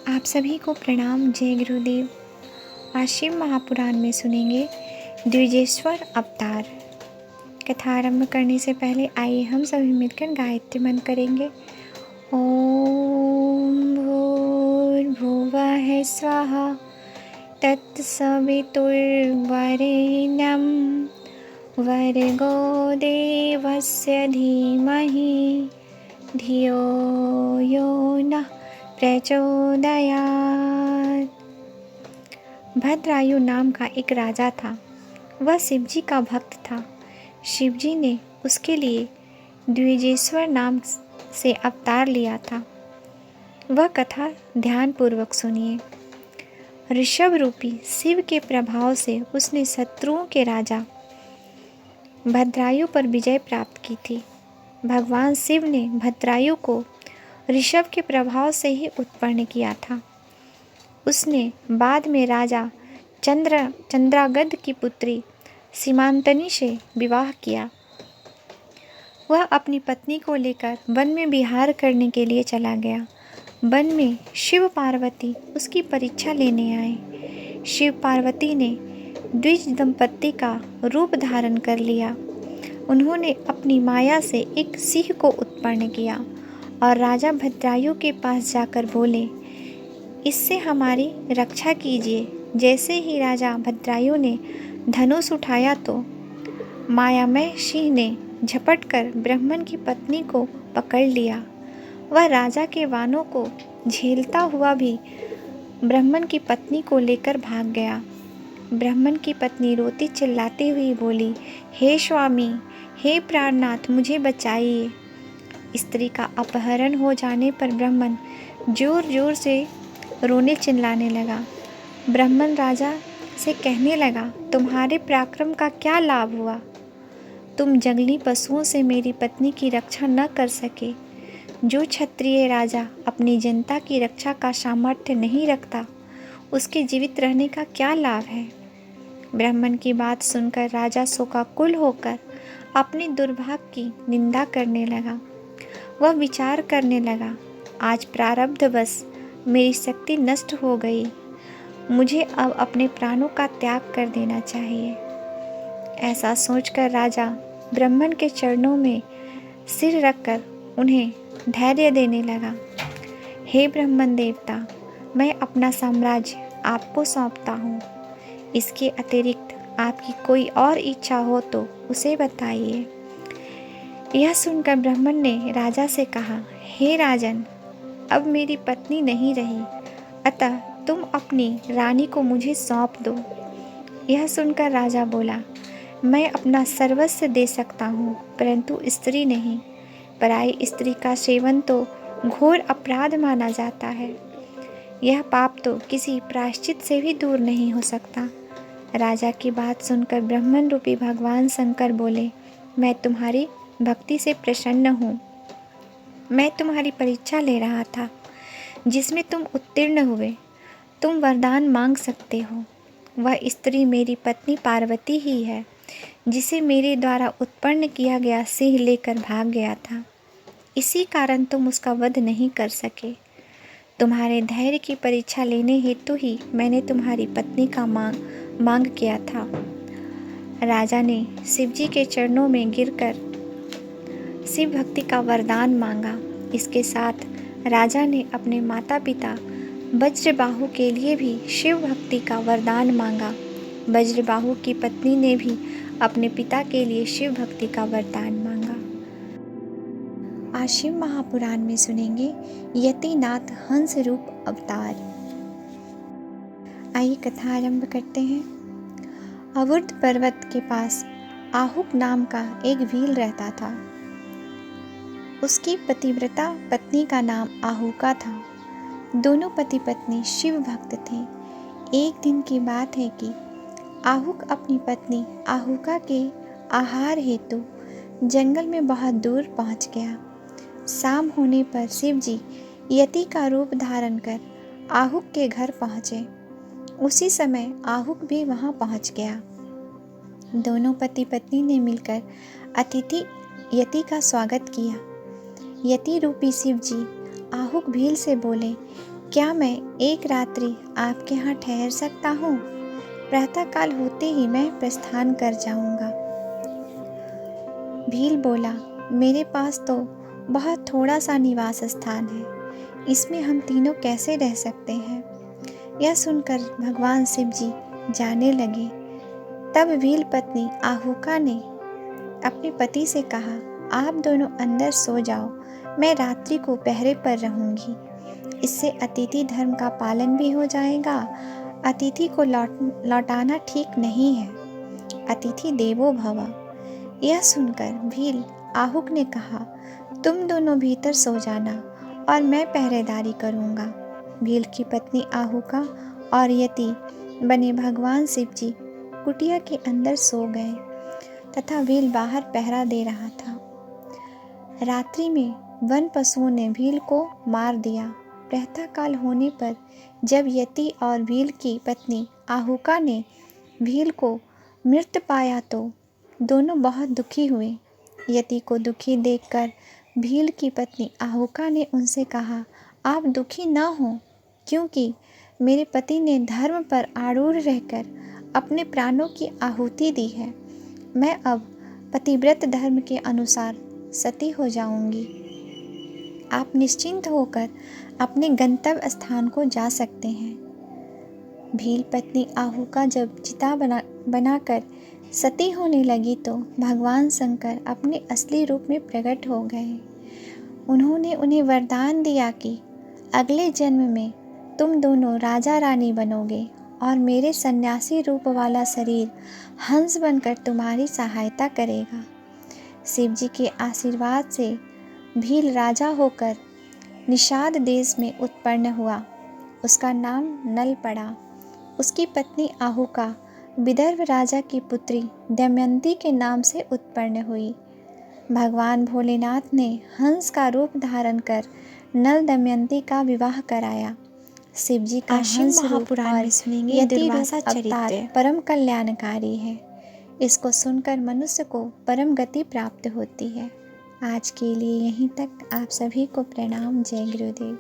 आप सभी को प्रणाम। जय गुरुदेव। आज शिव महापुराण में सुनेंगे द्विजेश्वर अवतार। कथा आरंभ करने से पहले आइए हम सभी मिलकर गायत्री मंत्र करेंगे। ओम भूर्भुवः स्वः तत्सवितुर्वरेण्यं भर्गो देवस्य धीमहि धियो यो नः प्रचोदयात्। भद्रायु नाम का एक राजा था। वह शिवजी का भक्त था। शिवजी ने उसके लिए द्विजेश्वर नाम से अवतार लिया था। वह कथा ध्यानपूर्वक सुनिए। ऋषभ रूपी शिव के प्रभाव से उसने शत्रुओं के राजा भद्रायु पर विजय प्राप्त की थी। भगवान शिव ने भद्रायु को ऋषभ के प्रभाव से ही उत्पन्न किया था। उसने बाद में राजा चंद्रागद की पुत्री सीमांतनी से विवाह किया। वह अपनी पत्नी को लेकर वन में विहार करने के लिए चला गया। वन में शिव पार्वती उसकी परीक्षा लेने आए। शिव पार्वती ने द्विज दंपत्ति का रूप धारण कर लिया। उन्होंने अपनी माया से एक सिंह को उत्पन्न किया और राजा भद्रायु के पास जाकर बोले, इससे हमारी रक्षा कीजिए। जैसे ही राजा भद्रायु ने धनुष उठाया तो मायामय सिंह ने झपट कर ब्राह्मण की पत्नी को पकड़ लिया। वह राजा के बाणों को झेलता हुआ भी ब्राह्मण की पत्नी को लेकर भाग गया। ब्राह्मण की पत्नी रोती चिल्लाती हुई बोली, हे स्वामी, हे प्राणनाथ, मुझे बचाइए। स्त्री का अपहरण हो जाने पर ब्राह्मण जोर जोर से रोने चिल्लाने लगा। ब्राह्मण राजा से कहने लगा, तुम्हारे पराक्रम का क्या लाभ हुआ? तुम जंगली पशुओं से मेरी पत्नी की रक्षा न कर सके। जो क्षत्रिय राजा अपनी जनता की रक्षा का सामर्थ्य नहीं रखता, उसके जीवित रहने का क्या लाभ है? ब्राह्मण की बात सुनकर राजा शोकाकुल होकर अपने दुर्भाग्य की निंदा करने लगा। वह विचार करने लगा, आज प्रारब्धवश मेरी शक्ति नष्ट हो गई। मुझे अब अपने प्राणों का त्याग कर देना चाहिए। ऐसा सोचकर राजा ब्राह्मण के चरणों में सिर रखकर उन्हें धैर्य देने लगा। हे ब्राह्मण देवता, मैं अपना साम्राज्य आपको सौंपता हूँ। इसके अतिरिक्त आपकी कोई और इच्छा हो तो उसे बताइए। यह सुनकर ब्राह्मण ने राजा से कहा, हे राजन, अब मेरी पत्नी नहीं रही, अतः तुम अपनी रानी को मुझे सौंप दो। यह सुनकर राजा बोला, मैं अपना सर्वस्व दे सकता हूँ, परंतु स्त्री नहीं। पराई स्त्री का सेवन तो घोर अपराध माना जाता है। यह पाप तो किसी प्रायश्चित से भी दूर नहीं हो सकता। राजा की बात सुनकर ब्राह्मण रूपी भगवान शंकर बोले, मैं तुम्हारी भक्ति से प्रसन्न हूँ। मैं तुम्हारी परीक्षा ले रहा था, जिसमें तुम उत्तीर्ण हुए। तुम वरदान मांग सकते हो। वह स्त्री मेरी पत्नी पार्वती ही है, जिसे मेरे द्वारा उत्पन्न किया गया सिंह लेकर भाग गया था। इसी कारण तुम उसका वध नहीं कर सके। तुम्हारे धैर्य की परीक्षा लेने हेतु ही मैंने तुम्हारी पत्नी का मांग किया था। राजा ने शिवजी के चरणों में गिरकर शिव भक्ति का वरदान मांगा। इसके साथ राजा ने अपने माता पिता वज्रबाहु के लिए भी शिव भक्ति का वरदान मांगा। वज्रबाहु की पत्नी ने भी अपने पिता के लिए शिव भक्ति का वरदान मांगा। आज शिव महापुराण में सुनेंगे यतिनाथ हंस रूप अवतार। आइए कथा आरंभ करते हैं। अवुर्ध पर्वत के पास आहुक नाम का एक भील रहता था। उसकी पतिव्रता पत्नी का नाम आहुका था। दोनों पति पत्नी शिव भक्त थे। एक दिन की बात है कि आहुक अपनी पत्नी आहुका के आहार हेतु जंगल में बहुत दूर पहुंच गया। शाम होने पर शिवजी यति का रूप धारण कर आहुक के घर पहुँचे। उसी समय आहुक भी वहाँ पहुँच गया। दोनों पति पत्नी ने मिलकर अतिथि यति का स्वागत किया। यति रूपी शिवजी आहुक भील से बोले, क्या मैं एक रात्रि आपके यहाँ ठहर सकता हूँ? प्रातःकाल होते ही मैं प्रस्थान कर जाऊँगा। भील बोला, मेरे पास तो बहुत थोड़ा सा निवास स्थान है, इसमें हम तीनों कैसे रह सकते हैं? यह सुनकर भगवान शिव जी जाने लगे। तब भील पत्नी आहुका ने अपने पति से कहा, आप दोनों अंदर सो जाओ, मैं रात्रि को पहरे पर रहूंगी। इससे अतिथि धर्म का पालन भी हो जाएगा। अतिथि को लौटाना ठीक नहीं है। अतिथि देवो भव। यह सुनकर भील आहुक ने कहा, तुम दोनों भीतर सो जाना और मैं पहरेदारी करूंगा। भील की पत्नी आहुका और यति बने भगवान शिव जी कुटिया के अंदर सो गए तथा भील बाहर पहरा दे रहा था। रात्रि में वन पशुओं ने भील को मार दिया। प्रातःकाल होने पर जब यति और भील की पत्नी आहुका ने भील को मृत पाया तो दोनों बहुत दुखी हुए। यति को दुखी देखकर भील की पत्नी आहुका ने उनसे कहा, आप दुखी ना हो, क्योंकि मेरे पति ने धर्म पर आरूढ़ रहकर अपने प्राणों की आहुति दी है। मैं अब पतिव्रत धर्म के अनुसार सती हो जाऊंगी। आप निश्चिंत होकर अपने गंतव्य स्थान को जा सकते हैं। भील पत्नी आहुका जब चिता बनाकर सती होने लगी तो भगवान शंकर अपने असली रूप में प्रकट हो गए। उन्होंने उन्हें वरदान दिया कि अगले जन्म में तुम दोनों राजा रानी बनोगे और मेरे सन्यासी रूप वाला शरीर हंस बनकर तुम्हारी सहायता करेगा। शिव जी के आशीर्वाद से भील राजा होकर निषाद देश में उत्पन्न हुआ। उसका नाम नल पड़ा। उसकी पत्नी आहुका विदर्भ राजा की पुत्री दमयंती के नाम से उत्पन्न हुई। भगवान भोलेनाथ ने हंस का रूप धारण कर नल दमयंती का विवाह कराया। शिव जी का हंस रूप और यति रूप अवतार परम कल्याणकारी है। इसको सुनकर मनुष्य को परम गति प्राप्त होती है। आज के लिए यहीं तक। आप सभी को प्रणाम। जय गुरुदेव।